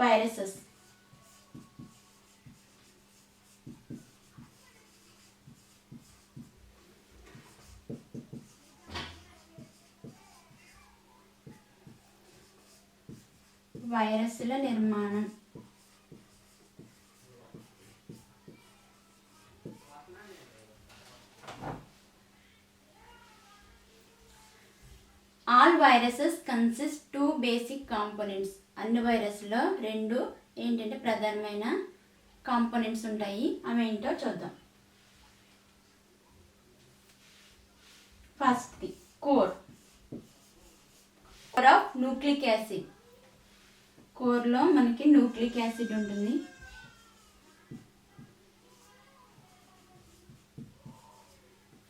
viruses. వైరస్ల నిర్మాణం. All viruses consist 2 basic components. అన్ని వైరస్లో 2 ఏంటంటే ప్రధానమైన కాంపోనెంట్స్ ఉంటాయి. అవి ఏంటో చూద్దాం. First core of nucleic acid. కోర్లో మనకి న్యూక్లిక్ యాసిడ్ ఉంటుంది.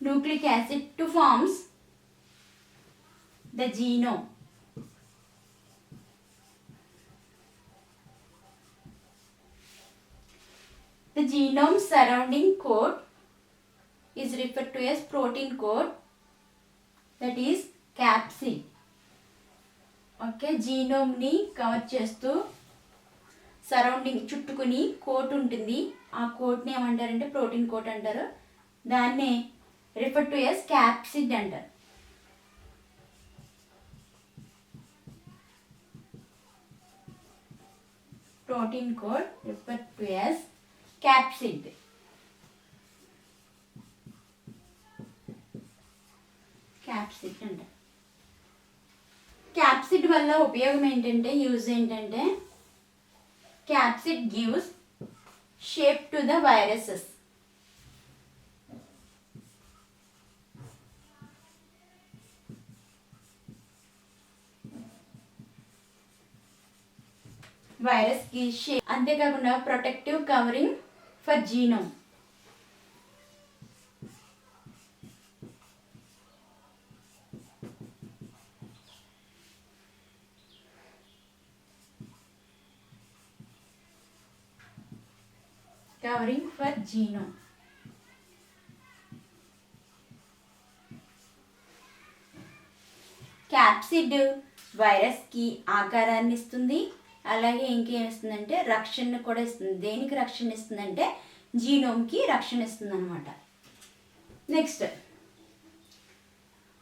Nucleic acid to forms the genome. The genome surrounding code is referred to as protein code, that is capsid. Okay, genome ni cover చేస్తూ surrounding చుట్టుకుని coat ఉంటుంది. ఆ కోట్ని ఏమంటారంటే protein coat అంటారు. దాన్ని రిఫర్ టు యాజ్ క్యాప్సిడ్ అంటారు. protein code referred to as capsid. Capsid అంటే capsid వల్ల ఉపయోగం ఏంటంటే యూజ్ ఏంటంటే capsid gives shape to the viruses. Virus కి షేప్, అంతేకాకుండా protective covering for genome. Covering for genome. Capsid virus కి ఆకారాన్ని ఇస్తుంది. అలాగే ఇంకేమిస్తుందంటే రక్షణ కూడా ఇస్తుంది. దేనికి రక్షణ ఇస్తుందంటే జీనోమ్కి రక్షణ ఇస్తుంది అనమాట. Next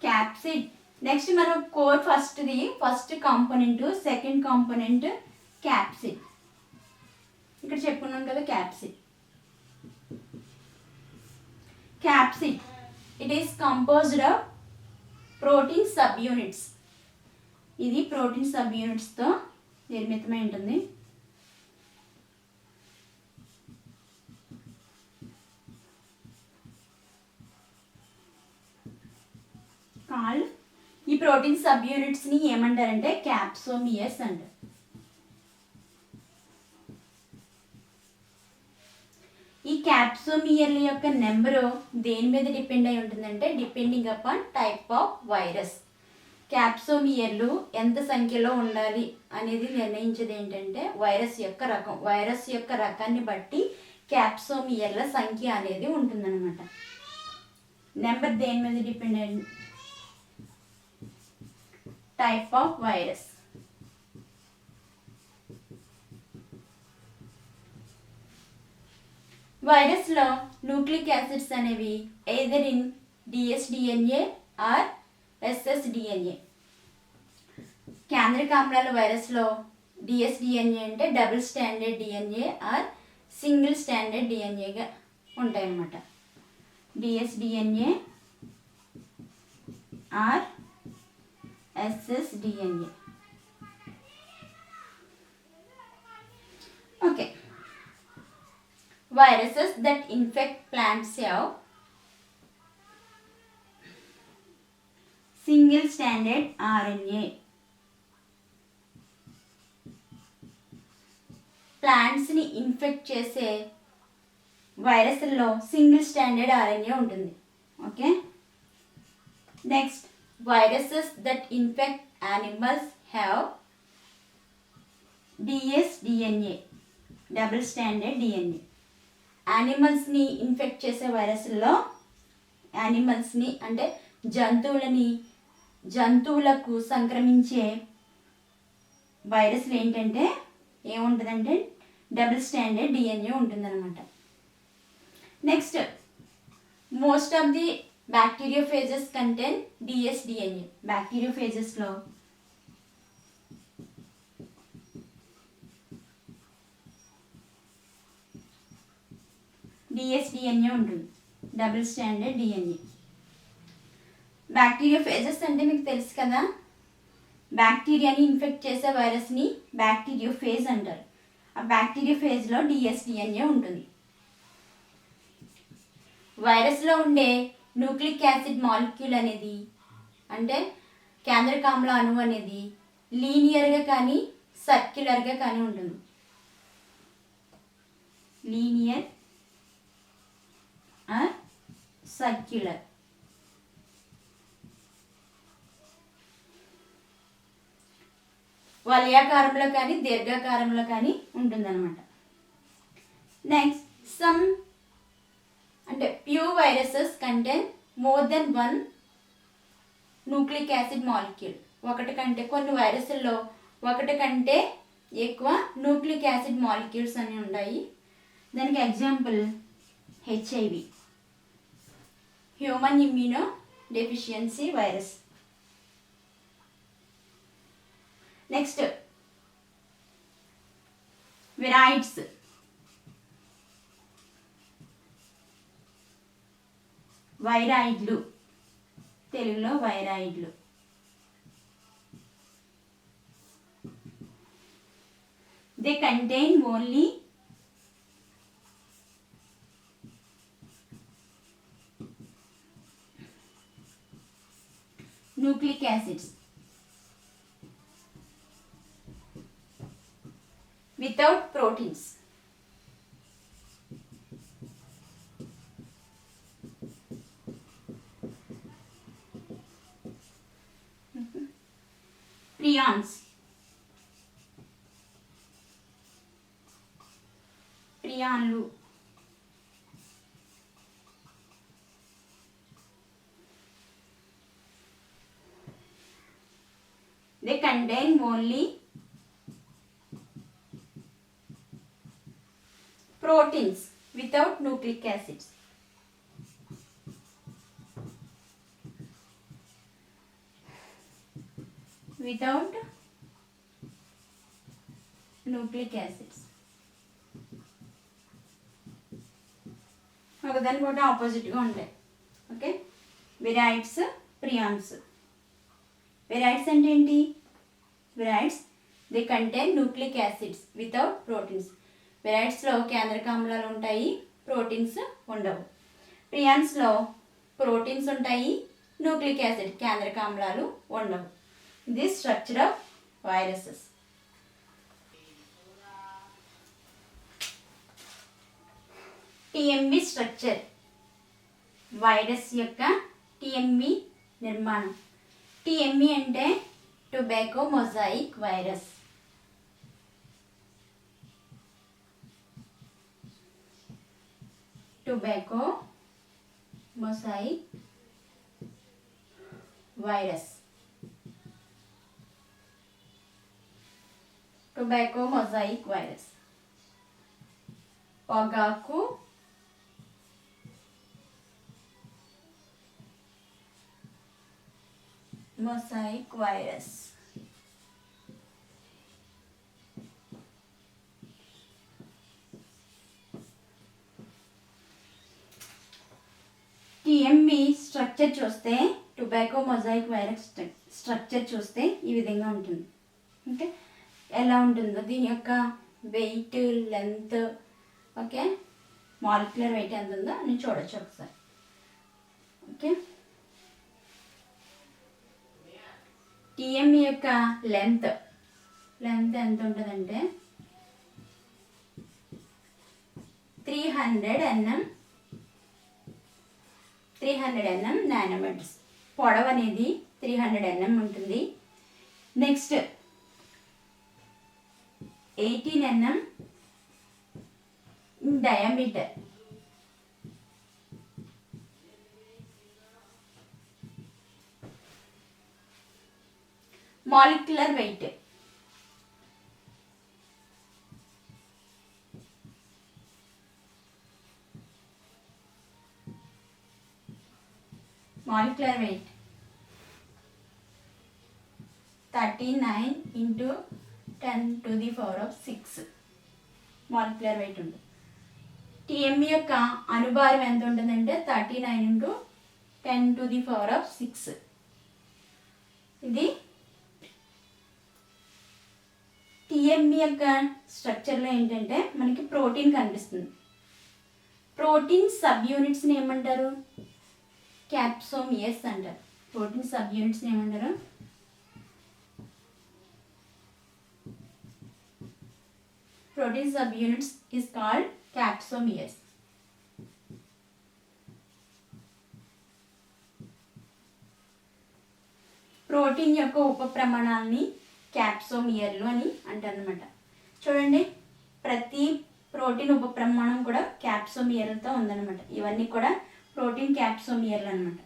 capsid. నెక్స్ట్ మనం core first component, second component capsid. ఇక్కడ చెప్పుకున్నాం కదా capsid. Capsid it is composed of protein sub units. ఇది ప్రోటీన్ సబ్ యూనిట్స్తో నిర్మితమై ఉంటుంది. ఈ ప్రోటీన్ సబ్ యూనిట్స్ని ఏమంటారంటే క్యాప్సోమియర్స్ అంటారు. ఈ క్యాప్సోమియర్ల యొక్క నెంబరు దేని మీద డిపెండ్ అయి ఉంటుందంటే depending upon type of virus. క్యాప్సోమియర్లు ఎంత సంఖ్యలో ఉండాలి అనేది నిర్ణయించేది ఏంటంటే వైరస్ యొక్క రకం. వైరస్ యొక్క రకాన్ని బట్టి క్యాప్సోమియర్ల సంఖ్య అనేది ఉంటుందన్నమాట. నెంబర్ దేని మీద డిపెండ్ అయ్యి టైప్ ఆఫ్ వైరస్. వైరస్లో న్యూక్లిక్ యాసిడ్స్ అనేవి either in dsDNA or ssDNA. కేంద్రక ఆమ్లాల వైరస్లో dsDNA అంటే double standard DNA or single standard DNAగా ఉంటాయన్నమాట. dsDNA or ssDNA. Okay. Viruses that infect plants have single stranded RNA. Plants ని ఇన్ఫెక్ట్ చేసే వైరస్లో సింగిల్ స్టాండర్డ్ RNA ఉంటుంది. Okay. Next viruses that infect animals have dsDNA, double standard DNA. యానిమల్స్ని infect చేసే వైరస్లో యానిమల్స్ని అంటే జంతువులకు సంక్రమించే వైరస్లు ఏంటంటే ఏముంటుందంటే డబుల్ స్టాండర్డ్ డిఎన్ఏ ఉంటుందన్నమాట. Next most of the bacteriophages contain dsDNA. బ్యాక్టీరియోఫేజెస్లో డిఎస్డిఎన్ఏ ఉంటుంది, డబుల్ స్టాండర్డ్ డిఎన్ఏ. బ్యాక్టీరియోఫేజెస్ అంటే మీకు తెలుసు కదా, బ్యాక్టీరియాని ఇన్ఫెక్ట్ చేసే వైరస్ని బ్యాక్టీరియోఫేజ్ అంటారు. ఆ బ్యాక్టీరియోఫేజ్లో డిఎస్డిఎన్ఏ ఉంటుంది. వైరస్లో ఉండే న్యూక్లిక్ యాసిడ్ మాలిక్యూల్ అనేది అంటే కేంద్రకామ్ల అణువు అనేది లీనియర్గా కానీ సర్క్యులర్గా కానీ ఉంటుంది. Linear are circular. వలయాకారంలో కానీ దీర్ఘాకారంలో కానీ ఉంటుందన్నమాట. నెక్స్ట్ సమ్ అంటే pure viruses contain more than one nucleic acid molecule. ఒకటి కంటే కొన్ని వైరస్ల్లో ఒకటి కంటే ఎక్కువ న్యూక్లిక్ యాసిడ్ మాలిక్యూల్స్ అని ఉన్నాయి. దానికి example HIV, human immunodeficiency virus. Next viroids. వైరాయిడ్లు, తెలుగులో వైరాయిడ్లు. They contain only nucleic acids without proteins. Prions. Prionలు they contain only proteins without nucleic acids. Without nucleic acids. ఒకదానికి ఒకటి ఆపోజిట్గా ఉంటాయి. Okay, విరాయిడ్స్, prions. విరాయిడ్స్ అంటే ఏంటి? Viroids they contain nucleic acids without proteins. విరాయిడ్స్లో కేంద్రకామ్లాలు ఉంటాయి, ప్రోటీన్స్ ఉండవు. ప్రియాన్స్లో ప్రోటీన్స్ ఉంటాయి, న్యూక్లిక్ యాసిడ్ కేంద్రకామ్లాలు ఉండవు. ఇది structure of viruses. TMV structure, virus యొక్క టిఎంవి నిర్మాణం. టిఎంవి అంటే tobacco mosaic virus. Tobacco mosaic virus. Tobacco mosaic virus. పొగాకు మొజాయిక్ వైరస్. టిఎంవి స్ట్రక్చర్ చూస్తే, టొబాకో మొజాయిక్ వైరస్ స్ట్రక్చర్ చూస్తే ఈ విధంగా ఉంటుంది. అంటే ఎలా ఉంటుందో దీని యొక్క weight, length, okay, molecular weight ఎంత ఉందో అని చూడొచ్చు ఒకసారి. ఓకే, టిఎంఈ యొక్క లెంత్ ఎంత ఉంటుందంటే 300 nm నానోమీటర్స్. పొడవు అనేది 300 nm ఉంటుంది. Next 18 nm in diameter. Molecular weight molecular weight 39 into 10 to the power of 6 molecular weight ఉంటుంది. టీఎం యొక్క అణుభారం ఎంత ఉంటుందంటే 39 into 10 to the power of 6. ఇది టీఎం యొక్క స్ట్రక్చర్లో ఏంటంటే మనకి ప్రోటీన్ కనిపిస్తుంది. ప్రోటీన్ సబ్ యూనిట్స్ని ఏమంటారు? క్యాప్సోమియర్స్ అంటారు. ప్రోటీన్ సబ్ యూనిట్స్ని ఏమంటారు? Protein subunits is called capsomeres. Protein యొక్క ఉప ప్రమాణాలని క్యాప్సోమియర్లు అని అంటారనమాట. చూడండి, ప్రతి ప్రోటీన్ ఉప ప్రమాణం కూడా క్యాప్సోమియర్లతో ఉందన్నమాట. ఇవన్నీ కూడా ప్రోటీన్ క్యాప్సోమియర్లు అనమాట.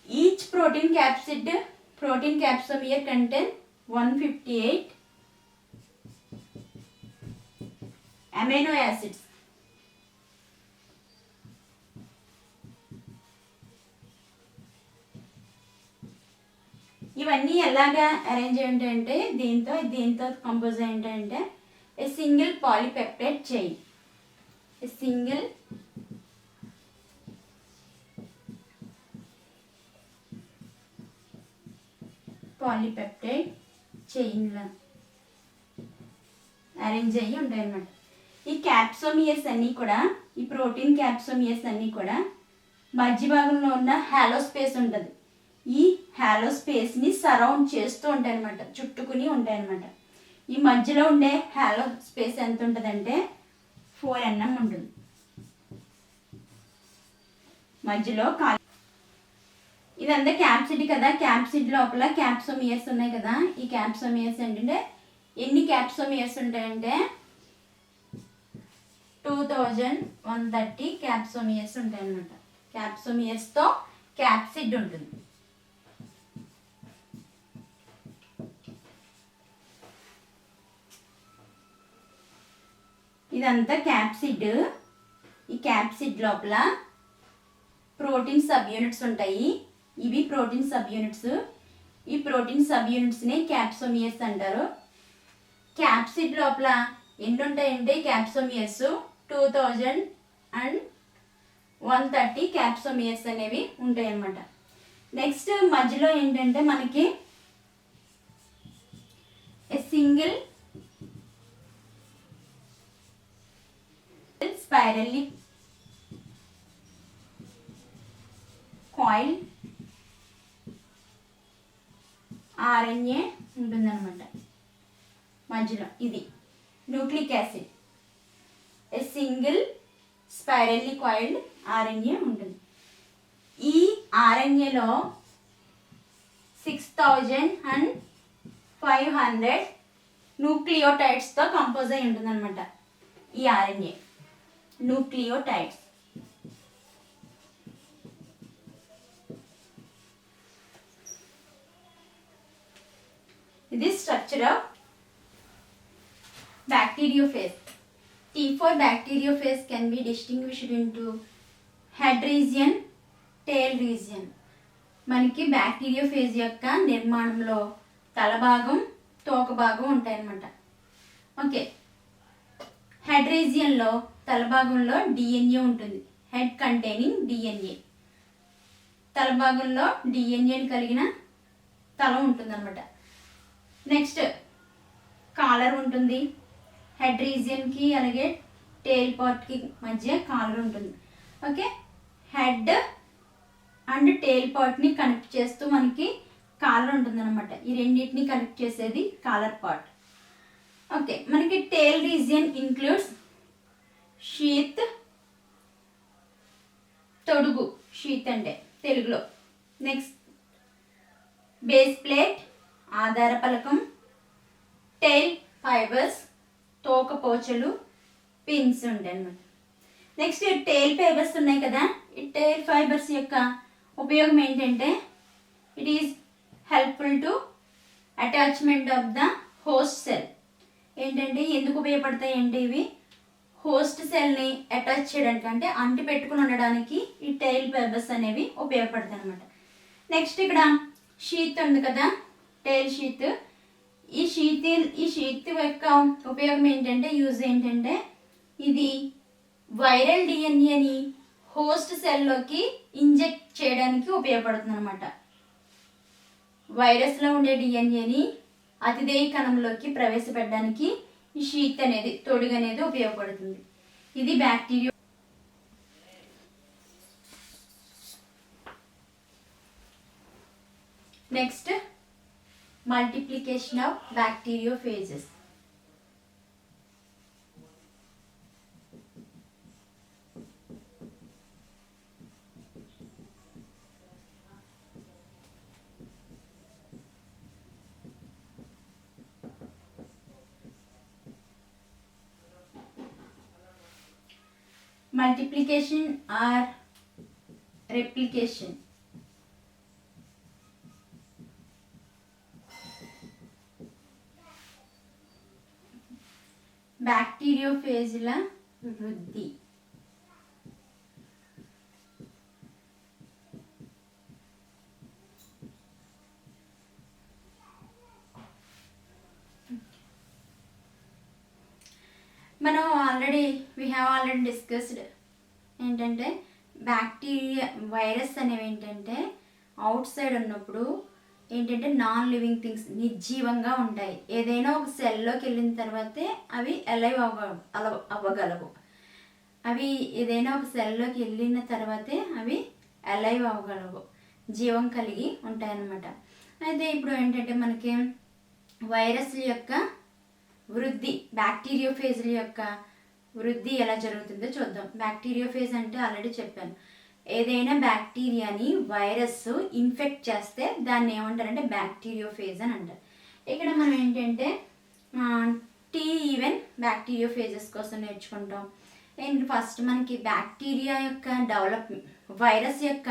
Each protein capsomere contain 158 amino acids. ఇవన్నీ ఎలాగా అరేంజ్ ఏంటంటే దీంతో కంపోజ్ ఏంటంటే a single polypeptide chain. A single polypeptide చైన్లా అరేంజ్ అయ్యి ఉంటాయి అన్నమాట. ఈ క్యాప్సోమియర్స్ అన్నీ కూడా, ఈ ప్రోటీన్ క్యాప్సోమియర్స్ అన్నీ కూడా మధ్య భాగంలో ఉన్న హాలో స్పేస్ ఉంటుంది. ఈ హాలో స్పేస్ని సరౌండ్ చేస్తూ ఉంటాయి అన్నమాట, చుట్టుకుని ఉంటాయి అన్నమాట. ఈ మధ్యలో ఉండే హాలో స్పేస్ ఎంత ఉంటుందంటే 4 mm ఉంటుంది. మధ్యలో ఇదంతా క్యాప్సిడ్ కదా, క్యాప్సిడ్ లోపల క్యాప్సోమియర్స్ ఉన్నాయి కదా. ఈ క్యాప్సోమియర్స్ ఏంటంటే ఎన్ని క్యాప్సోమియర్స్ ఉంటాయంటే 2130 క్యాప్సోమియర్స్ ఉంటాయి అన్నమాట. క్యాప్సోమియర్స్తో క్యాప్సిడ్ ఉంటుంది. ఇదంతా క్యాప్సిడ్. ఈ క్యాప్సిడ్ లోపల ప్రోటీన్ సబ్ యూనిట్స్ ఉంటాయి. ఇవి ప్రోటీన్ సబ్ యూనిట్స్. ఈ ప్రోటీన్ సబ్ యూనిట్స్ని క్యాప్సోమియర్స్ అంటారు. క్యాప్సిడ్ లోపల ఎన్ని ఉంటాయంటే క్యాప్సోమియర్స్ 2130 క్యాప్సోమియర్స్ అనేవి ఉంటాయి అన్నమాట. నెక్స్ట్ మధ్యలో ఏంటంటే మనకి సింగిల్ స్పైరల్లీ కాయిల్ ఆర్ఎన్ఏ ఉంటుందన్నమాట. మధ్యలో ఇది nucleic acid. A single spirally coiled RNA ఉంటుంది. ఈ ఆర్ఎన్ఏలో 6500 న్యూక్లియోటైడ్స్తో కంపోజ్ అయి ఉంటుందన్నమాట. ఈ ఆర్ఎన్ఏ న్యూక్లియోటైడ్స్. ఇది structure of bacteriophage. T for bacteriophage can be distinguished into head region, tail region. మనకి బ్యాక్టీరియోఫేజ్ యొక్క నిర్మాణంలో తల భాగం, తోక భాగం ఉంటాయన్నమాట. ఓకే, హెడ్ రీజియన్లో తల భాగంలో డిఎన్ఏ ఉంటుంది. Head containing DNA. తల భాగంలో డిఎన్ఏని కలిగిన తల ఉంటుందన్నమాట. నెక్స్ట్ కాలర్ ఉంటుంది. హెడ్ రీజియన్కి అలాగే టేల్ పార్ట్కి మధ్య కాలర్ ఉంటుంది. ఓకే, హెడ్ అండ్ టేల్ పార్ట్ని కనెక్ట్ చేస్తూ మనకి కాలర్ ఉంటుంది అనమాట. ఈ రెండింటిని కనెక్ట్ చేసేది కాలర్ పార్ట్. ఓకే, మనకి టేల్ రీజియన్ ఇన్క్లూడ్స్ షీత్, తొడుగు, షీత్ అంటే తెలుగులో. నెక్స్ట్ బేస్ ప్లేట్, ఆధార పలకం, టైల్ ఫైబర్స్, తోకపోచలు, పిన్స్ ఉంటాయి అన్నమాట. నెక్స్ట్ టైల్ ఫైబర్స్ ఉన్నాయి కదా. ఈ టైల్ ఫైబర్స్ యొక్క ఉపయోగం ఏంటంటే it is helpful to attachment of the host cell. ఏంటంటే ఎందుకు ఉపయోగపడతాయి అంటే ఇవి హోస్ట్ సెల్ని అటాచ్ చేయడానికి అంటే అంటి పెట్టుకుని ఉండడానికి ఈ టైల్ ఫైబర్స్ అనేవి ఉపయోగపడతాయి అనమాట. నెక్స్ట్ ఇక్కడ షీత్ ఉంది కదా, టైల్ షీత్. ఈ షీత్ యొక్క ఉపయోగం ఏంటంటే, యూజ్ ఏంటంటే, ఇది వైరల్ డిఎన్ఏని హోస్ట్ సెల్లోకి ఇంజెక్ట్ చేయడానికి ఉపయోగపడుతుంది అనమాట. వైరస్లో ఉండే డిఎన్ఏని అతిదేయ కణంలోకి ప్రవేశపెట్టడానికి ఈ షీత్ అనేది, తొడుగు అనేది ఉపయోగపడుతుంది. ఇది bacteria. Next multiplication of bacteriophages. Multiplication or replication. బ్యాక్టీరియోఫేజ్ల వృద్ధి. మనం వీ హ్యావ్ ఆల్రెడీ డిస్కస్డ్ ఏంటంటే, బ్యాక్టీరియా వైరస్ అనేవి ఏంటంటే అవుట్ సైడ్ ఉన్నప్పుడు ఏంటంటే నాన్ లివింగ్ థింగ్స్, నిర్జీవంగా ఉంటాయి. ఏదైనా ఒక సెల్లోకి వెళ్ళిన తర్వాతే అవి అలైవ్ అవ్వగలవు. అవి ఏదైనా ఒక సెల్లోకి వెళ్ళిన తర్వాతే అవి అలైవ్ అవ్వగలవు, జీవం కలిగి ఉంటాయన్నమాట. అయితే ఇప్పుడు ఏంటంటే మనకి వైరస్ల యొక్క వృద్ధి, బ్యాక్టీరియోఫేజ్ల యొక్క వృద్ధి ఎలా జరుగుతుందో చూద్దాం. బ్యాక్టీరియోఫేజ్ అంటే ఆల్రెడీ చెప్పాను, ఏదైనా బ్యాక్టీరియాని వైరస్ ఇన్ఫెక్ట్ చేస్తే దాన్ని ఏమంటారంటే బ్యాక్టీరియోఫేజ్ అని అంటారు. ఇక్కడ మనం ఏంటంటే T11 బ్యాక్టీరియోఫేజెస్ కోసం నేర్చుకుంటాం. అండ్ ఫస్ట్ మనకి బ్యాక్టీరియా యొక్క వైరస్ యొక్క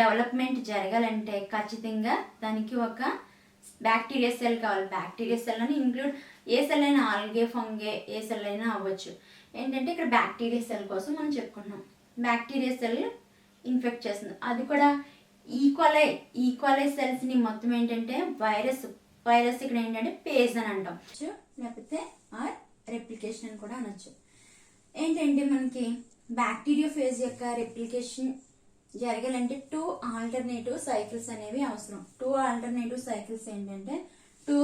డెవలప్మెంట్ జరగాలంటే ఖచ్చితంగా దానికి ఒక బ్యాక్టీరియా సెల్ కావాలి. బ్యాక్టీరియా సెల్ అని ఇంక్లూడ్ ఏ సెల్ అయినా, ఆల్గే, ఫంగే, ఏ సెల్ అయినా అవ్వచ్చు. ఏంటంటే ఇక్కడ బ్యాక్టీరియా సెల్ కోసం మనం చెప్పుకుంటున్నాం. బ్యాక్టీరియా సెల్ ఇన్ఫెక్ట్ చేస్తుంది, అది కూడా ఈక్వలై సెల్స్ని మొత్తం ఏంటంటే వైరస్ ఇక్కడ ఏంటంటే పేజ్ అని అంటాం, లేకపోతే ఆర్ రెప్లికేషన్ అని కూడా అనొచ్చు. ఏంటంటే మనకి బ్యాక్టీరియోఫేజ్ యొక్క రెప్లికేషన్ జరగాలంటే 2 ఆల్టర్నేటివ్ సైకిల్స్ అనేవి అవసరం. 2 ఆల్టర్నేటివ్ సైకిల్స్ ఏంటంటే 2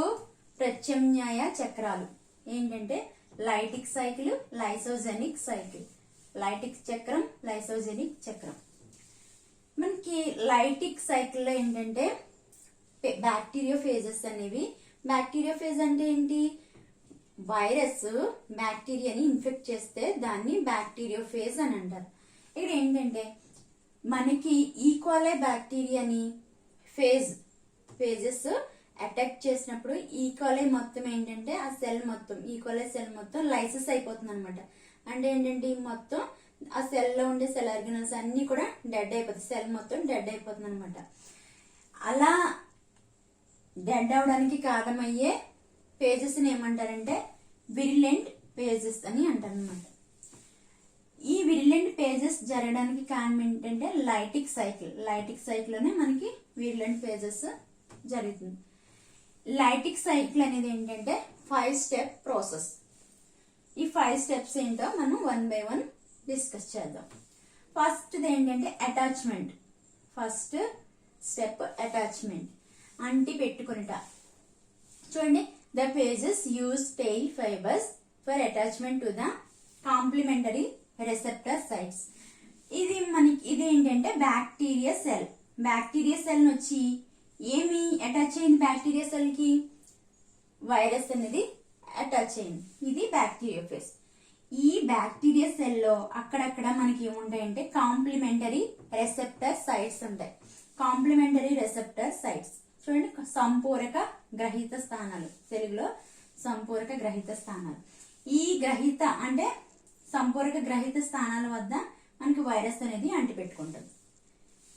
ప్రత్యామ్నాయ చక్రాలు. ఏంటంటే lytic cycle, lysogenic cycle. Lytic చక్రం, లైసోజెనిక్ చక్రం. మనకి లైటిక్ సైకిల్లో ఏంటంటే బ్యాక్టీరియోఫేజెస్ అనేవి, బ్యాక్టీరియోఫేజ్ అంటే ఏంటి, వైరస్ బ్యాక్టీరియాని ఇన్ఫెక్ట్ చేస్తే దాన్ని బ్యాక్టీరియోఫేజ్ అని అంటారు. ఇక్కడ ఏంటంటే మనకి ఈక్వలై బ్యాక్టీరియాని ఫేజెస్ అటాక్ చేసినప్పుడు ఈక్వలై మొత్తం ఏంటంటే ఆ సెల్ మొత్తం, ఈక్వలై సెల్ మొత్తం లైసిస్ అయిపోతుంది అనమాట. అంటే ఏంటంటే మొత్తం ఆ సెల్లో ఉండే సెల్ ఆర్గనల్స్ అన్ని కూడా డెడ్ అయిపోతుంది, సెల్ మొత్తం డెడ్ అయిపోతుంది అనమాట. అలా డెడ్ అవడానికి కారణమయ్యే పేజెస్ ని ఏమంటారంటే విరిలెంట్ పేజెస్ అని అంటారు అనమాట. ఈ విరిలెంట్ పేజెస్ జరగడానికి కారణం ఏంటంటే లైటిక్ సైకిల్ లోనే మనకి విరిలెంట్ పేజెస్ జరుగుతుంది. లైటిక్ సైకిల్ అనేది ఏంటంటే 5 స్టెప్ ప్రాసెస్. ఈ 5 స్టెప్స్ ఏంటో మనం 1 by 1 డిస్కస్ చేద్దాం. ఫస్ట్ ఏంటంటే అటాచ్మెంట్. ఫస్ట్ స్టెప్ అటాచ్మెంట్, అంటి పెట్టుకునేట. చూడండి, the phages use tail fibres for attachment to the complementary receptor sites. ఇది ఏంటంటే బ్యాక్టీరియా సెల్ వచ్చి ఏమి అటాచ్ అయింది, బ్యాక్టీరియా సెల్ కి వైరస్ అనేది అటాచ్ అయింది. ఇది బ్యాక్టీరియోఫేజ్. ఈ బ్యాక్టీరియా సెల్ లో అక్కడక్కడ మనకి ఏముంటాయంటే కాంప్లిమెంటరీ రెసెప్టర్ సైట్స్ ఉంటాయి. కాంప్లిమెంటరీ రెసెప్టర్ సైట్స్ చూడండి, సంపూరక గ్రహీత స్థానాలు, తెలుగులో సంపూరక గ్రహీత స్థానాలు. ఈ సంపూరక గ్రహీత స్థానాల వద్ద మనకి వైరస్ అనేది అంటిపెట్టుకుంటుంది.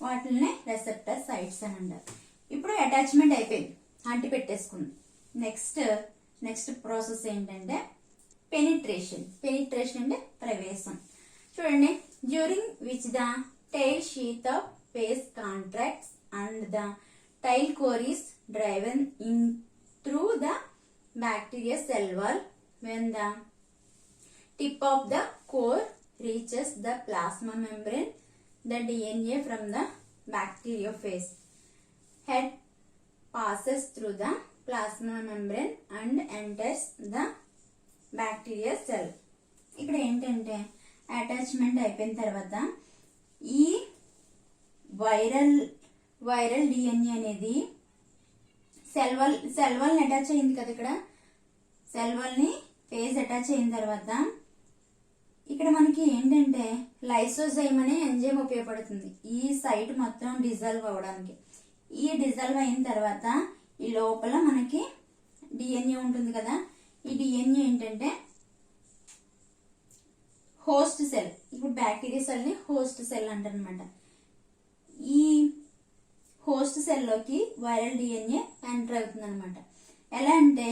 వాటినే రెసెప్టర్ సైట్స్ అని అంటారు. ఇప్పుడు అటాచ్మెంట్ అయిపోయింది, అంటి పెట్టేసుకుంది. నెక్స్ట్ ప్రాసెస్ ఏంటంటే పెనిట్రేషన్ అంటే ప్రవేశం. చూడండి, during which the tile sheath of face contracts and the tile core is driven in through the bacteria cell wall. When the tip of the core reaches the plasma membrane, the DNA from the bacteriophage head passes through the plasma membrane and enters the bacteria cell. ఇక్కడ ఏంటంటే attachment అయిపోయిన తర్వాత ఈ viral DNA అనేది cell wall attach అయింది కదా. ఇక్కడ cell wall ని ఫేజ్ అటాచ్ అయిన తర్వాత ఇక్కడ మనకి ఏంటంటే లైసోజైమ్ అనే ఎంజైమ్ ఉపయోగపడుతుంది ఈ సైట్ మొత్తం డిజాల్వ్ అవ్వడానికి. ఈ డిజాల్వ్ అయిన తర్వాత ఈ లోపల మనకి డిఎన్ఏ ఉంటుంది కదా. ఈ డిఎన్ఏ ఏంటంటే హోస్ట్ సెల్, ఇప్పుడు బ్యాక్టీరియా సెల్ ని హోస్ట్ సెల్ అంటారనమాట. ఈ హోస్ట్ సెల్ లోకి వైరల్ డిఎన్ఏ ఎంటర్ అవుతుంది అనమాట. ఎలా అంటే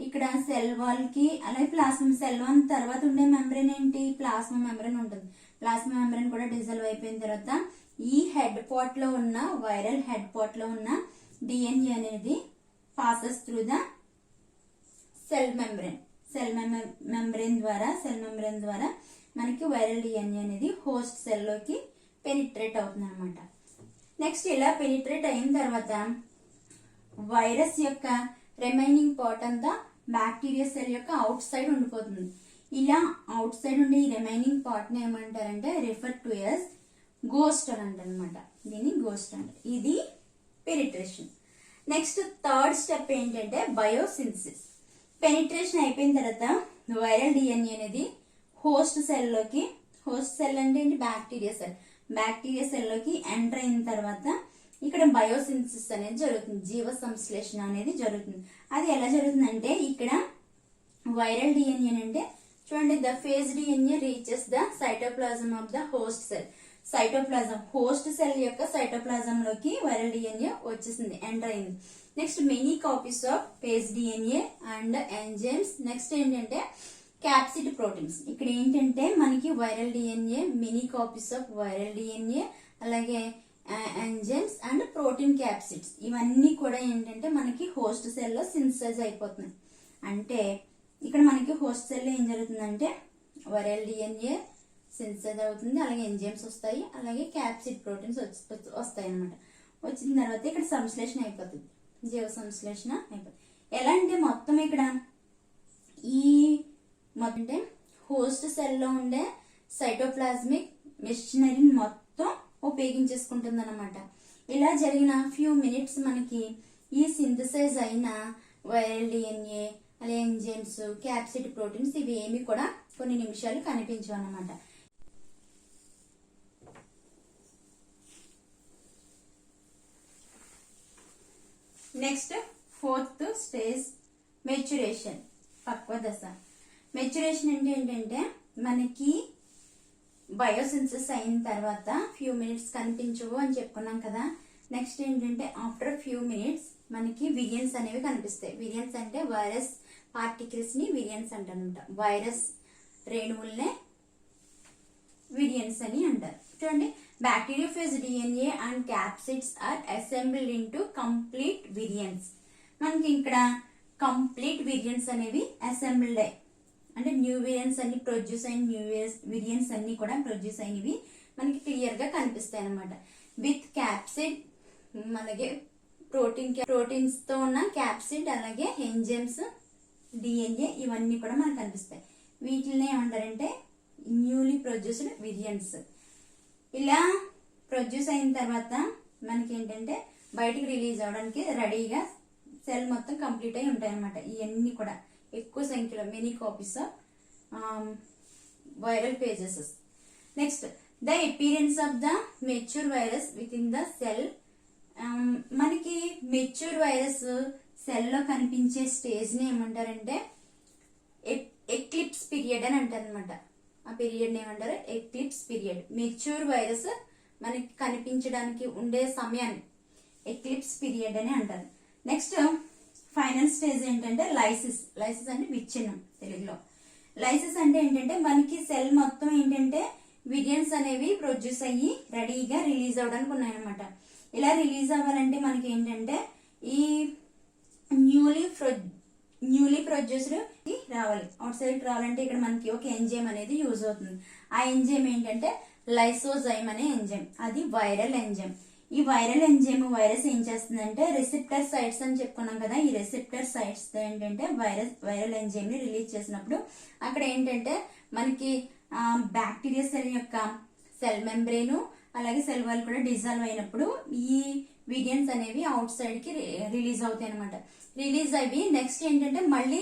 ఇక్కడ సెల్ వాల్ కి అలాగే ప్లాస్మా సెల్ వాల్ తర్వాత ఉండే మెంబ్రెన్ ఏంటి, ప్లాస్మా మెంబ్రెన్ ఉంటుంది. ప్లాస్మా మెంబ్రెన్ కూడా డిజాల్వ్ అయిపోయిన తర్వాత ఈ హెడ్ పాట్ లో ఉన్న వైరల్ హెడ్ పాట్ లో ఉన్న డిఎన్ఏ అనేది passes through the cell membrane ద్వారా మనకి వైరల్ డిఎన్ఏ అనేది హోస్ట్ సెల్ లోకి పెనిట్రేట్ అవుతుంది అనమాట. నెక్స్ట్ ఇలా పెనిట్రేట్ అయిన తర్వాత వైరస్ యొక్క రిమైనింగ్ పార్ట్ అంతా బ్యాక్టీరియా సెల్ యొక్క అవుట్ సైడ్ ఉండిపోతుంది. ఇలా అవుట్ సైడ్ ఉండే ఈ రిమైనింగ్ పార్ట్ ని ఏమంటారంటే రిఫర్ టు యాజ్ గోస్ట్ అని అంటారనమాట. దీన్ని గోస్ట్ అంటారు. ఇది పెనిట్రేషన్. నెక్స్ట్ థర్డ్ స్టెప్ ఏంటంటే బయోసిన్సిస్. పెనిట్రేషన్ అయిపోయిన తర్వాత వైరల్ డిఎన్ఏ అనేది హోస్ట్ సెల్ అంటే ఏంటి, బ్యాక్టీరియా సెల్ లోకి ఎంటర్ అయిన తర్వాత ఇక్కడ బయోసిన్సిస్ అనేది జరుగుతుంది, జీవ సంశ్లేషణ అనేది జరుగుతుంది. అది ఎలా జరుగుతుందంటే ఇక్కడ వైరల్ డిఎన్ఏ అంటే చూడండి, the phase DNA reaches the cytoplasm of the host cell. Host cell యొక్క సైటోప్లాజం లోకి వైరల్ డిఎన్ఏ వచ్చేసింది, ఎంటర్ అయింది. Next many copies of phase DNA and enzymes. Next ఏంటంటే క్యాప్సిడ్ ప్రోటీన్స్. ఇక్కడ ఏంటంటే మనకి viral DNA, many copies of viral DNA, అలాగే enzymes and protein క్యాప్సిడ్స్, ఇవన్నీ కూడా ఏంటంటే మనకి హోస్ట్ సెల్ లో సింథసైజ్ అయిపోతున్నాయి. అంటే ఇక్కడ మనకి హోస్ట్ సెల్ లో ఏం జరుగుతుందంటే వైరల్ డిఎన్ఏ సింథసైజ్ అవుతుంది, అలాగే ఎంజైమ్స్ వస్తాయి, అలాగే క్యాప్సిడ్ ప్రోటీన్స్ వస్తాయి అనమాట. వచ్చిన తర్వాత ఇక్కడ సంశ్లేషణ అయిపోతుంది, జీవ సంశ్లేషణ అయిపోతుంది. ఎలా అంటే మొత్తం ఇక్కడ ఈ మొత్తం హోస్ట్ సెల్ లో ఉండే సైటోప్లాస్మిక్ మెషినరీని మొత్తం ఉపయోగించేసుకుంటుంది అనమాట. ఇలా జరిగిన ఫ్యూ మినిట్స్ మనకి ఈ సింథసైజ్ అయిన వైరల్ డిఎన్ఏ, అలాగే ఎంజైమ్స్, క్యాప్సిడ్ ప్రోటీన్స్ ఇవి ఏమి కూడా కొన్ని నిమిషాలు కనిపించవు అన్నమాట. నెక్స్ట్ ఫోర్త్ స్టేజ్ మెచ్యురేషన్, పక్వ దశ. మెచ్యురేషన్ అంటే ఏంటంటే మనకి బయోసిన్సిస్ అయిన తర్వాత ఫ్యూ మినిట్స్ కనిపించవు అని చెప్పుకున్నాం కదా. నెక్స్ట్ ఏంటంటే ఆఫ్టర్ ఫ్యూ మినిట్స్ మనకి విరియన్స్ అనేవి కనిపిస్తాయి. విరియన్స్ అంటే వైరస్ పార్టికల్స్ ని విరియన్స్ అంటారనమాట. వైరస్ రేణువుల్నే విరియన్స్ అని అంటారు. చూడండి, bacteriophage DNA and capsids are assembled into complete virions. మనకి ఇక్కడ కంప్లీట్ విరియన్స్ అనేవి అసెంబ్ల్డ్ అంటే న్యూ వేరియన్స్ అన్ని ప్రొడ్యూస్ అయిన న్యూ వేరియన్స్ అన్ని కూడా ప్రొడ్యూస్ అయినవి మనకి క్లియర్ గా కనిపిస్తాయి అనమాట. విత్ క్యాప్సిడ్, అలాగే ప్రోటీన్స్ తో ఉన్న క్యాప్సిడ్, అలాగే ఎంజైమ్స్, డిఎన్ఏ ఇవన్నీ కూడా మనకు కనిపిస్తాయి. వీటిని ఏమంటారంటే న్యూలీ ప్రొడ్యూస్డ్ వేరియన్స్. ఇలా ప్రొడ్యూస్ అయిన తర్వాత మనకి ఏంటంటే బయటికి రిలీజ్ అవడానికి రెడీగా సెల్ మొత్తం కంప్లీట్ అయి ఉంటాయి అనమాట. ఇవన్నీ కూడా ఎక్కువ సంఖ్యలో many copies of viral pages. Next the appearance of the mature virus with in the cell. మనకి మెచ్యూర్ వైరస్ సెల్ లో కనిపించే స్టేజ్ ని ఏమంటారంటే ఎక్లిప్స్ పీరియడ్ అని అంటారు అనమాట. ఆ పీరియడ్ ఏమంటారు ఎక్లిప్స్ పీరియడ్. మెచ్యూర్ వైరస్ మనకి కనిపించడానికి ఉండే సమయాన్ని ఎక్లిప్స్ పీరియడ్ అని అంటారు. నెక్స్ట్ ఫైనల్ స్టేజ్ ఏంటంటే లైసిస్. లైసిస్ అంటే విచ్ఛిన్నం తెలుగులో. లైసిస్ అంటే ఏంటంటే మనకి సెల్ మొత్తం ఏంటంటే విరియన్స్ అనేవి ప్రొడ్యూస్ అయ్యి రెడీగా రిలీజ్ అవ్వడానికి ఉన్నాయన్నమాట. ఇలా రిలీజ్ అవ్వాలంటే మనకి ఏంటంటే ఈ న్యూలీ ప్రొడ్యూస్డ్ రావాలి. అవుట్ సైడ్ రావాలంటే ఇక్కడ మనకి ఒక ఎంజైమ్ అనేది యూజ్ అవుతుంది. ఆ ఎంజైమ్ ఏంటంటే లైసోజైమ్ అనే ఎంజైమ్. అది వైరల్ ఎంజైమ్. ఈ వైరల్ ఎంజైమ్ వైరస్ ఏం చేస్తుందంటే రిసెప్టర్ సైట్స్ అని చెప్పుకున్నాం కదా, ఈ రిసెప్టర్ సైట్స్ ఏంటంటే వైరల్ ఎంజైమ్ ని రిలీజ్ చేసినప్పుడు అక్కడ ఏంటంటే మనకి బ్యాక్టీరియా సెల్ యొక్క సెల్ మెంబ్రేను అలాగే సెల్ వాల్ కూడా డిజాల్వ్ అయినప్పుడు ఈ విరియన్స్ అనేవి అవుట్ సైడ్ కి రిలీజ్ అవుతాయి అనమాట. రిలీజ్ అయ్యి నెక్స్ట్ ఏంటంటే మళ్ళీ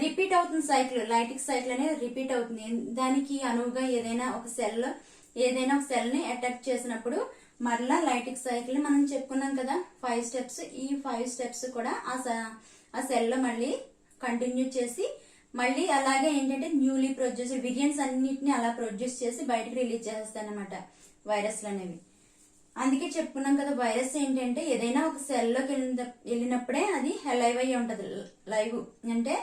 రిపీట్ అవుతుంది సైకిల్, లైటిక్ సైకిల్ అనేది రిపీట్ అవుతుంది. దానికి అనువుగా ఏదైనా ఒక సెల్ ని అటాక్ చేసినప్పుడు మరలా లైటిక్ సైకిల్ మనం చెప్పుకున్నాం కదా 5 స్టెప్స్. ఈ 5 స్టెప్స్ కూడా ఆ సెల్ లో మళ్ళీ కంటిన్యూ చేసి మళ్ళీ అలాగే ఏంటంటే న్యూలీ ప్రొడ్యూస్ విరియన్స్ అన్నిటిని అలా ప్రొడ్యూస్ చేసి బయటకు రిలీజ్ చేస్తాయి అనమాట వైరస్లు అనేవి. అందుకే చెప్పుకున్నాం కదా వైరస్ ఏంటంటే ఏదైనా ఒక సెల్ లోకి వెళ్ళినప్పుడే అది లైవ్ అయ్యి ఉంటది. లైవ్ అంటే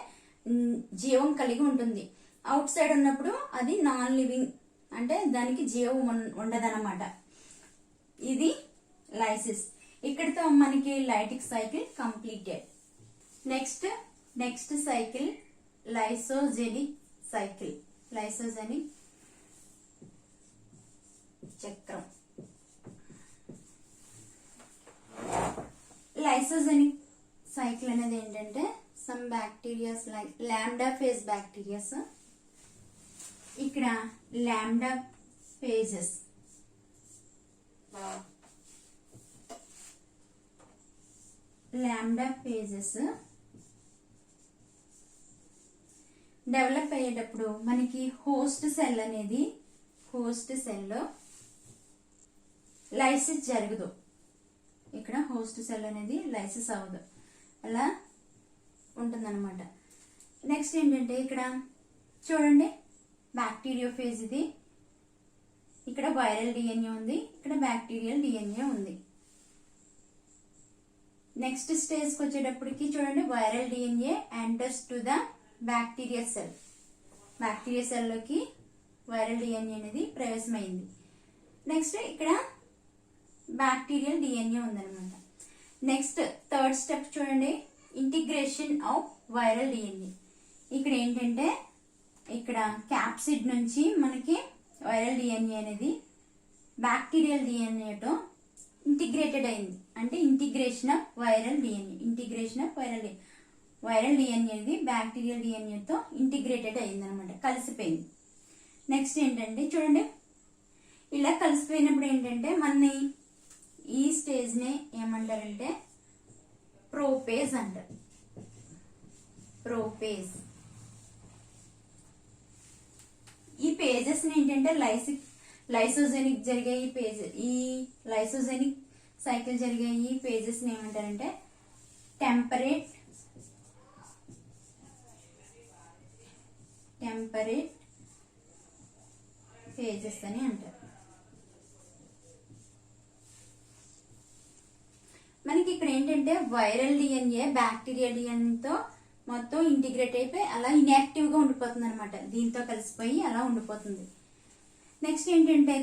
జీవం కలిగి ఉంటుంది. అవుట్ సైడ్ ఉన్నప్పుడు అది నాన్ లివింగ్ అంటే దానికి జీవం ఉండదన్నమాట. ఇది లైసిస్. ఇక్కడితో మనకి lytic cycle completed. Next cycle lysogenic cycle. Lysogenic చక్రం. లైసోజెనిక్ సైకిల్ అనేది ఏంటంటే some bacterias like lambda phase bacterias. ఇక్కడ లాంబ్డా ఫేజెస్ డెవలప్ అయ్యేటప్పుడు మనకి హోస్ట్ సెల్ లో లైసిస్ జరగదు. ఇక్కడ హోస్ట్ సెల్ అనేది లైసిస్ అవ్వదు, అలా ఉంటుందన్నమాట. నెక్స్ట్ ఏంటంటే ఇక్కడ చూడండి బ్యాక్టీరియో ఫేజ్ ఇది. ఇక్కడ వైరల్ డిఎన్ఏ ఉంది, ఇక్కడ బ్యాక్టీరియల్ డిఎన్ఏ ఉంది. నెక్స్ట్ స్టేజ్కి వచ్చేటప్పటికి చూడండి viral DNA enters to the bacteria cell. Bacteria cell లోకి వైరల్ డిఎన్ఏ అనేది ప్రవేశమైంది. నెక్స్ట్ ఇక్కడ బ్యాక్టీరియల్ డిఎన్ఏ ఉందన్నమాట. నెక్స్ట్ థర్డ్ స్టెప్ చూడండి ఇంటిగ్రేషన్ ఆఫ్ వైరల్ డిఎన్ఏ. ఇక్కడ ఏంటంటే ఇక్కడ క్యాప్సిడ్ నుంచి మనకి వైరల్ డిఎన్ఏ అనేది బ్యాక్టీరియల్ డిఎన్ఏతో ఇంటిగ్రేటెడ్ అయింది. అంటే integration of viral DNA. Viral DNA అనేది బ్యాక్టీరియల్ డిఎన్ఏతో ఇంటిగ్రేటెడ్ అయింది అనమాట, కలిసిపోయింది. నెక్స్ట్ ఏంటంటే చూడండి ఇలా కలిసిపోయినప్పుడు ఏంటంటే మన ఈ స్టేజ్ ని ఏమంటారంటే ప్రోపేజ్ అంటారు. ఈ పేజెస్ ని ఏంటంటే లైసోజెనిక్ జరిగే ఈ లైసోజెనిక్ సైకిల్ జరిగే ఈ పేజెస్ ని ఏమంటారంటే టెంపరేట్ పేజెస్ అని అంటారు. మనకి ఇక్కడ ఏంటంటే వైరల్ డిఎన్ఏ బ్యాక్టీరియల్ డిఎన్ఏతో మొత్తం ఇంటిగ్రేట్ అయిపోయి అలా ఇన్యాక్టివ్ గా ఉండిపోతుంది అనమాట. దీంతో కలిసిపోయి అలా ఉండిపోతుంది. నెక్స్ట్ ఏంటంటే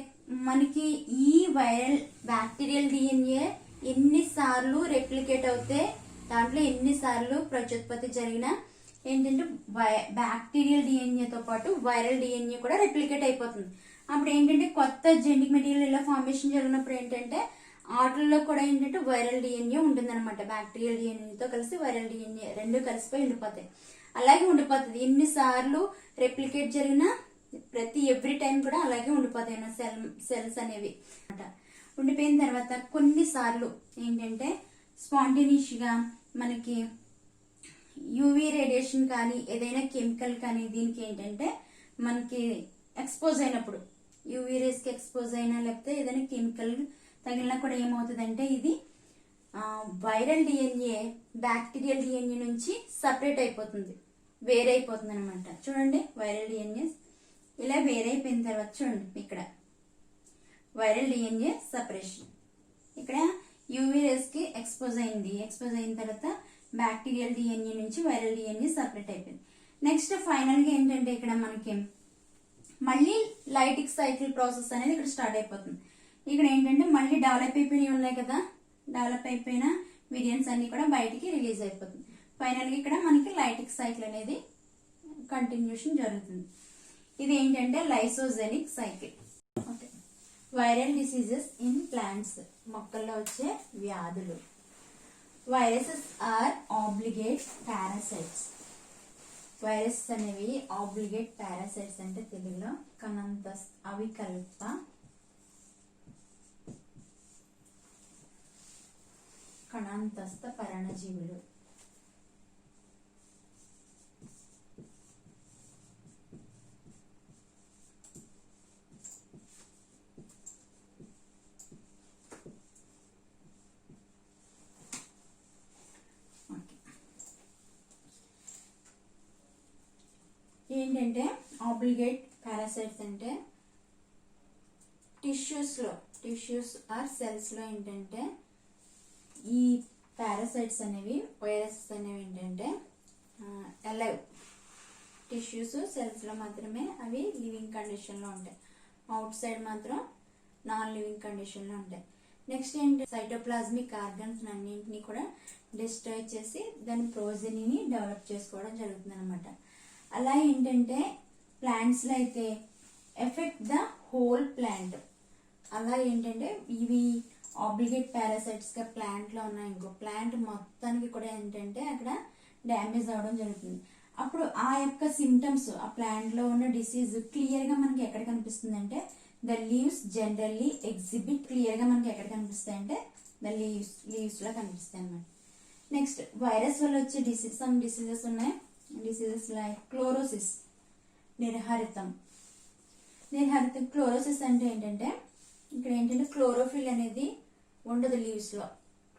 మనకి ఈ వైరల్ బ్యాక్టీరియల్ డిఎన్ఏ ఎన్నిసార్లు రెప్లికేట్ అవుతే దాంట్లో ఎన్నిసార్లు ప్రత్యుత్పత్తి జరిగినా ఏంటంటే బ్యాక్టీరియల్ డిఎన్ఏతో పాటు వైరల్ డిఎన్ఏ కూడా రెప్లికేట్ అయిపోతుంది. అప్పుడు ఏంటంటే కొత్త జెనెటిక్ మెటీరియల్ ఇలా ఫార్మేషన్ జరిగినప్పుడు ఏంటంటే వాటిల్లో కూడా ఏంటంటే వైరల్ డిఎన్ఏ ఉంటుంది అనమాట. బ్యాక్టీరియల్ డిఎన్ఏతో కలిసి వైరల్ డిఎన్ఏ రెండు కలిసిపోయి ఉండిపోతాయి. అలాగే ఉండిపోతుంది. ఎన్నిసార్లు రెప్లికేట్ జరిగినా ఎవ్రీ టైం కూడా అలాగే ఉండిపోతాయి సెల్స్ అనేవి అనమాట. ఉండిపోయిన తర్వాత కొన్నిసార్లు ఏంటంటే స్పాంటేనియస్ గా మనకి యూవీ రేడియేషన్ కానీ ఏదైనా కెమికల్ కానీ దీనికి ఏంటంటే మనకి ఎక్స్పోజ్ అయినప్పుడు యూవీ రేస్ కి ఎక్స్పోజ్ అయినా లేకపోతే ఏదైనా కెమికల్ తగిలినా కూడా ఏమవుతుందంటే ఇది వైరల్ డిఎన్ఏ బ్యాక్టీరియల్ డిఎన్ఏ నుంచి సపరేట్ అయిపోతుంది, వేరైపోతుంది అనమాట. చూడండి వైరల్ డిఎన్ఏ ఇలా వేరైపోయిన తర్వాత చూడండి ఇక్కడ వైరల్ డిఎన్ఏ సపరేషన్. ఇక్కడ యూవీ రేస్ కి ఎక్స్పోజ్ అయిన తర్వాత బ్యాక్టీరియల్ డిఎన్ఏ నుంచి వైరల్ డిఎన్ఏ సపరేట్ అయిపోయింది. నెక్స్ట్ ఫైనల్గా ఏంటంటే ఇక్కడ మనకి మళ్ళీ లైటిక్ సైకిల్ ప్రాసెస్ అనేది ఇక్కడ స్టార్ట్ అయిపోతుంది. ఇక్కడ ఏంటంటే మళ్ళీ డెవలప్ అయిపోయినవి ఉన్నాయి కదా, డెవలప్ అయిపోయిన వేరియంట్స్ అన్ని కూడా బయటికి రిలీజ్ అయిపోతుంది. ఫైనల్గా ఇక్కడ మనకి లైటిక్ సైకిల్ అనేది కంటిన్యూషన్ జరుగుతుంది. ఇది ఏంటంటే lysogenic cycle. Okay, viral diseases in plants, మొక్కల్లో వచ్చే వ్యాధులు. Viruses are obligate parasites. Virus అనేవి ఆబ్లిగేట్ పారాసైట్స్ అంటే తెలుగులో అవికల్ప కణాంతస్థ పరాన్నజీవులు. ఏంటంటే ఆబ్లిగేట్ పారాసైట్స్ అంటే టిష్యూస్ ఆర్ సెల్స్ లో ఏంటంటే ఈ పారాసైట్స్ అనేవి వైరసెస్ అనేవి ఏంటంటే అలైవ్ టిష్యూస్ సెల్స్ లో మాత్రమే అవి లివింగ్ కండిషన్ లో ఉంటాయి, అవుట్ సైడ్ మాత్రం నాన్ లివింగ్ కండిషన్ లో ఉంటాయి. నెక్స్ట్ ఏంటి, సైటోప్లాజ్మిక్ ఆర్గన్స్ అన్నింటినీ కూడా డిస్ట్రాయ్ చేసి దాని ప్రోజెనీని డెవలప్ చేసుకోవడం జరుగుతుంది అనమాట. అలా ఏంటంటే ప్లాంట్స్ లో అయితే ఎఫెక్ట్ ద హోల్ ప్లాంట్. అలా ఏంటంటే ఇవి ఆబ్లిగేట్ పారాసైట్స్ గా ప్లాంట్ లో ఉన్నాయి ఇంకో ప్లాంట్ మొత్తానికి కూడా ఏంటంటే అక్కడ డ్యామేజ్ అవడం జరుగుతుంది. అప్పుడు ఆ యొక్క సిమ్టమ్స్, ఆ ప్లాంట్ లో ఉన్న డిసీజ్ క్లియర్ గా మనకి ఎక్కడ కనిపిస్తుంది అంటే the leaves generally exhibit. Clear గా మనకి ఎక్కడ కనిపిస్తాయి అంటే ద లీవ్స్ లో కనిపిస్తాయి అన్నమాట. నెక్స్ట్ వైరస్ వల్ల వచ్చే సమ్ డిసీజెస్ ఉన్నాయి. డిసీజెస్ లైక్ క్లోరోసిస్, నిర్హరితం. క్లోరోసిస్ అంటే ఏంటంటే ఇక్కడ ఏంటంటే క్లోరోఫిల్ అనేది ఉండదు లీవ్స్ లో.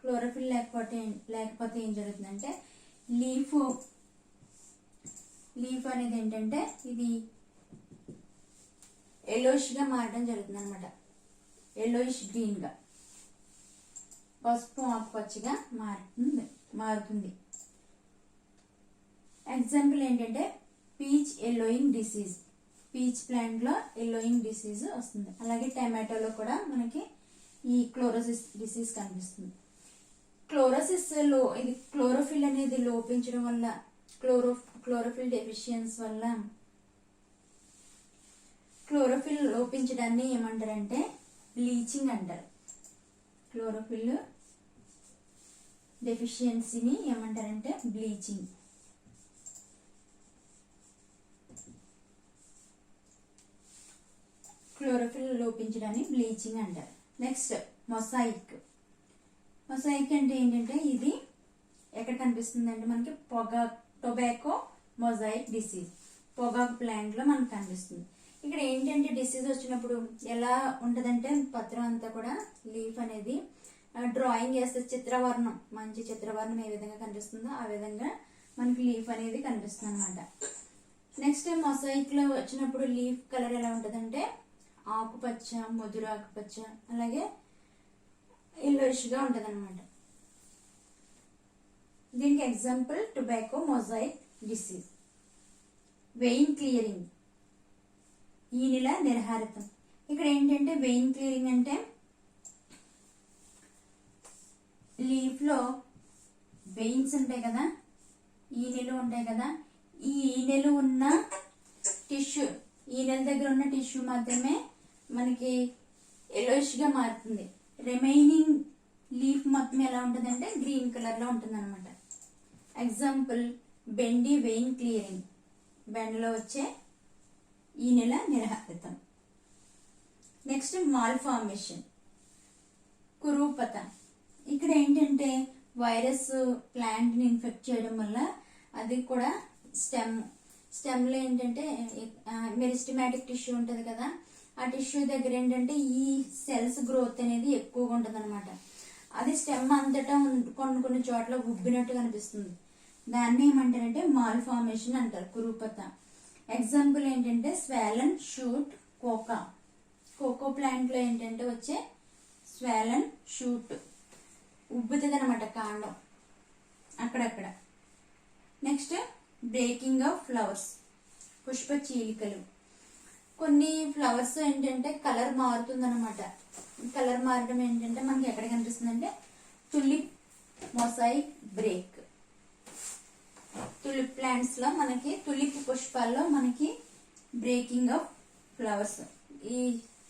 క్లోరోఫిల్ లేకపోతే ఏం జరుగుతుందంటే లీఫ్ అనేది ఏంటంటే ఇది ఎల్లోయిష్ గా మారడం జరుగుతుంది అనమాట. ఎల్లోయిష్ గ్రీన్ గా, పసుపు ఆకుపచ్చగా మారుతుంది. ఎగ్జాంపుల్ ఏంటంటే peach yellowing disease. Peach plant లో ఎల్లోయింగ్ డిసీజ్ వస్తుంది. అలాగే టమాటోలో కూడా మనకి ఈ క్లోరోసిస్ డిసీజ్ కనిపిస్తుంది. ఇది క్లోరోఫిల్ అనేది లోపించడం వల్ల, క్లోరోఫిల్ డెఫిషియన్స్ వల్ల, క్లోరోఫిల్ లోపించడాన్ని ఏమంటారంటే బ్లీచింగ్ అంటారు. క్లోరోఫిల్ డెఫిషియన్సీని ఏమంటారంటే బ్లీచింగ్. క్లోరోఫిల్ లోపించడాన్ని బ్లీచింగ్ అంటారు. Next mosaic. మొసాయిక్ అంటే ఏంటంటే ఇది ఎక్కడ కనిపిస్తుంది అంటే మనకి టొబాకో మొజాయిక్ డిసీజ్. పొగాకు ప్లాంట్ లో మనకు కనిపిస్తుంది. ఇక్కడ ఏంటంటే డిసీజ్ వచ్చినప్పుడు ఎలా ఉంటదంటే పత్రం అంతా కూడా లీఫ్ అనేది డ్రాయింగ్ చేస్తే చిత్రవర్ణం, మంచి చిత్రవర్ణం ఏ విధంగా కనిపిస్తుందో ఆ విధంగా మనకి లీఫ్ అనేది కనిపిస్తుంది అనమాట. నెక్స్ట్ మొసాయిక్ లో వచ్చినప్పుడు లీఫ్ కలర్ ఎలా ఉంటదంటే ఆకుపచ్చ, ముదురు ఆకుపచ్చ, అలాగే ఎల్లోయిష్ గా ఉంటది అనమాట. దీనికి example tobacco mosaic disease. Vein clearing, ఈనెల నిర్హారితం. ఇక్కడ ఏంటంటే వెయిన్ క్లియరింగ్ అంటే లీఫ్ లో వెయిన్స్ ఉంటాయి కదా, ఈనెలు ఉంటాయి కదా, ఈ ఈనెలు ఉన్న టిష్యూ, ఈనెల దగ్గర ఉన్న టిష్యూ మాత్రమే మనకి ఎల్లోయిష్ గా మారుతుంది. రిమైనింగ్ లీఫ్ మొత్తం ఎలా ఉంటుందంటే గ్రీన్ కలర్ లో ఉంటుంది అనమాట. ఎగ్జాంపుల్ బెండి వెయిన్ క్లియరింగ్, బెండలో వచ్చే ఈనెల నిర్హారితం. నెక్స్ట్ మాల్ ఫార్మేషన్, కురూపత. ఇక్కడ ఏంటంటే వైరస్ ప్లాంట్ ని ఇన్ఫెక్ట్ చేయడం వల్ల అది కూడా స్టెమ్ లో ఏంటంటే మెరిస్టమాటిక్ టిష్యూ ఉంటది కదా, ఆ టిష్యూ దగ్గర ఏంటంటే ఈ సెల్స్ గ్రోత్ అనేది ఎక్కువగా ఉంటది అనమాట. అది స్టెమ్ అంతటా కొన్ని చోట్ల ఉబ్బినట్టు కనిపిస్తుంది. దాన్ని ఏమంటారంటే మాల్ ఫార్మేషన్ అంటారు, కురూపత. ఎగ్జాంపుల్ ఏంటంటే స్వాలన్ షూట్ కోకో ప్లాంట్ లో ఏంటంటే వచ్చే స్వాలన్ షూట్ ఉబ్బుతుంది అనమాట కాండం అక్కడక్కడ. Next breaking of flowers, Pushpa చీలికలు. కొన్ని ఫ్లవర్స్ ఏంటంటే కలర్ మారుతుంది అనమాట. కలర్ మారడం ఏంటంటే మనకి ఎక్కడ కనిపిస్తుందంటే tulip mosaic break. Tulip plants లో మనకి, టులిప్ పుష్పాల్లో మనకి బ్రేకింగ్ ఆఫ్ ఫ్లవర్స్, ఈ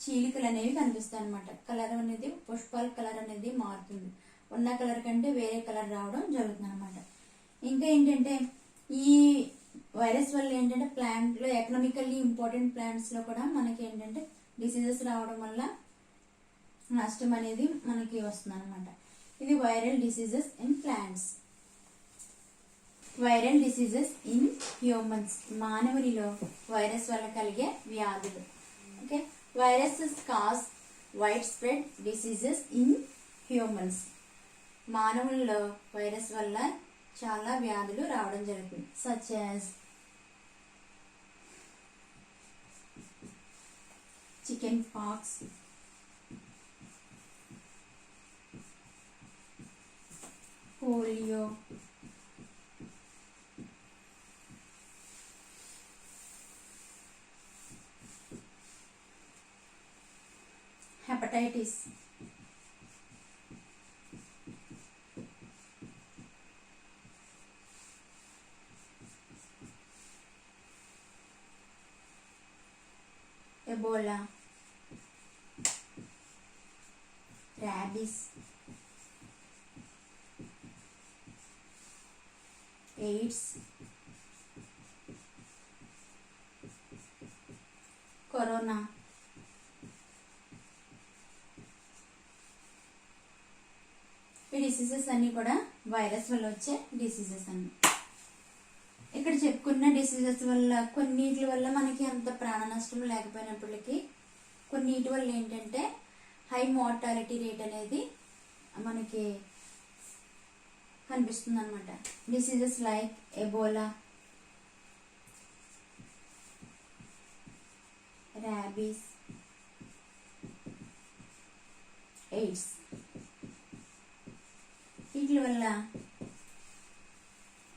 చీలికలు అనేవి కనిపిస్తాయి అనమాట. కలర్ అనేది, పుష్పాల కలర్ అనేది మారుతుంది, ఉన్న కలర్ కంటే వేరే కలర్ రావడం జరుగుతుంది అనమాట. ఇంకా ఏంటంటే ఈ వైరస్ వల్ల ఏంటంటే ప్లాంట్ లో, ఎకనామికల్లీ ఇంపార్టెంట్ ప్లాంట్స్ లో కూడా మనకి ఏంటంటే డిసీజెస్ రావడం వల్ల నష్టం అనేది మనకి వస్తుంది అనమాట. ఇది viral diseases in plants. Viral diseases in humans, మానవునిలో వైరస్ వల్ల కలిగే వ్యాధులు. Okay, viruses cause widespread diseases in humans. మానవుల్లో వైరస్ వల్ల చాలా వ్యాధులు రావడం జరుగుతుంది. Such as chickenpox, polio, hepatitis, Ebola, rabies, AIDS, corona, ఈ డిసీజెస్ అన్ని కూడా వైరస్ వల్ల వచ్చే డిసీజెస్ అన్ని. ఇక్కడ చెప్పుకున్న డిసీజెస్ వల్ల కొన్నిటి వల్ల మనకి అంత ప్రాణ నష్టం లేకపోయినప్పటికీ కొన్నిటి వల్ల ఏంటంటే హై మార్టాలిటీ రేట్ అనేది మనకి కనిపిస్తుంది అనమాట. Diseases like Ebola, rabies, AIDS, వీటి వల్ల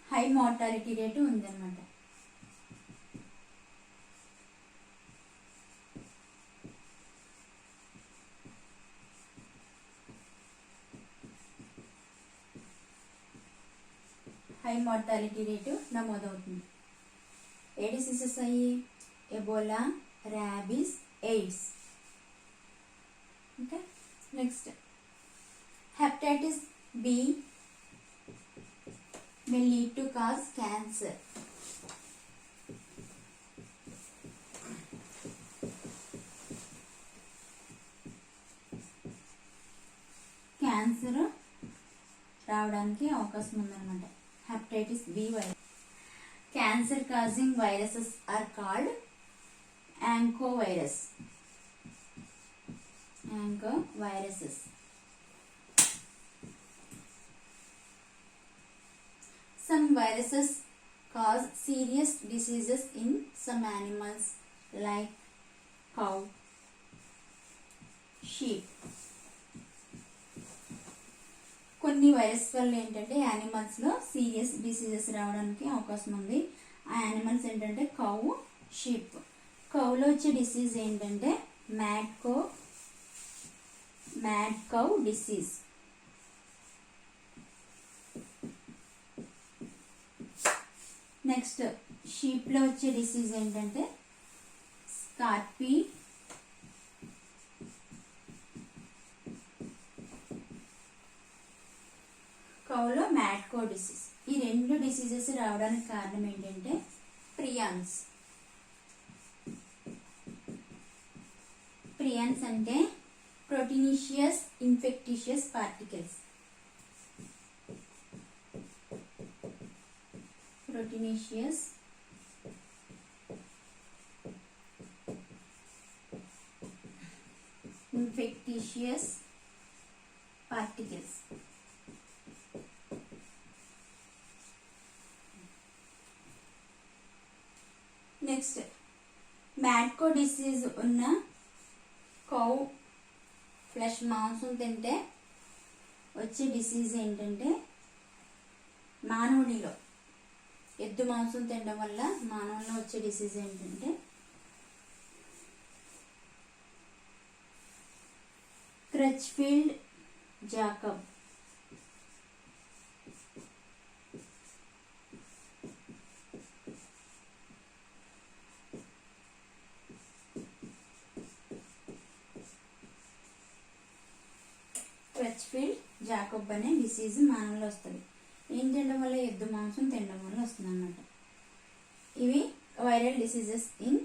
హై మార్టాలిటీ రేటు ఉందన్నమాట. హై మార్టాలిటీ రేటు నమోదవుతుంది. ఏ డిసీజెస్ అయ్యి? Ebola, rabies, AIDS. Okay, next hepatitis B may lead to cause cancer. Cancer రావడానికి అవకాశం ఉందన్నమాట. Hepatitis B virus. Cancer causing viruses are called oncovirus. Oncoviruses. Some viruses cause serious diseases in some animals like cow, sheep. కొన్ని virus వల్ల ఏంటంటే animals లో serious diseases రావడానికి అవకాశం ఉంది. ఆ యానిమల్స్ ఏంటంటే కౌ, షీప్. కౌలో వచ్చే డిసీజ్ ఏంటంటే mad cow disease. Next sheep లో వచ్చే డిసీజ్ ఏంటంటే స్కార్పీ, కౌలో మ్యాడ్ కౌ డిసీజ్. ఈ రెండు డిసీజెస్ రావడానికి కారణం ఏంటంటే ప్రియాన్స్. ప్రియాన్స్ అంటే proteinaceous infectious particles. Proteinaceous infectious particles. Next mad cow disease ఉన్న కౌ ఫ్లెష్ మాంసం తింటే వచ్చే డిసీజ్ ఏంటంటే మానవుడిలో ఎద్దు మాంసం తినడం వల్ల మానవుల్లో వచ్చే డిసీజ్ ఏంటంటే క్రచ్ఫీల్డ్ జాకబ్, క్రచ్ఫీల్డ్ జాకబ్ అనే డిసీజ్ మానవుల్లో వస్తుంది. ఏం తినడం వల్ల? ఎద్దు మాంసం తినడం వల్ల వస్తుంది అన్నమాట. ఇవి వైరల్ డిసీజెస్ ఇన్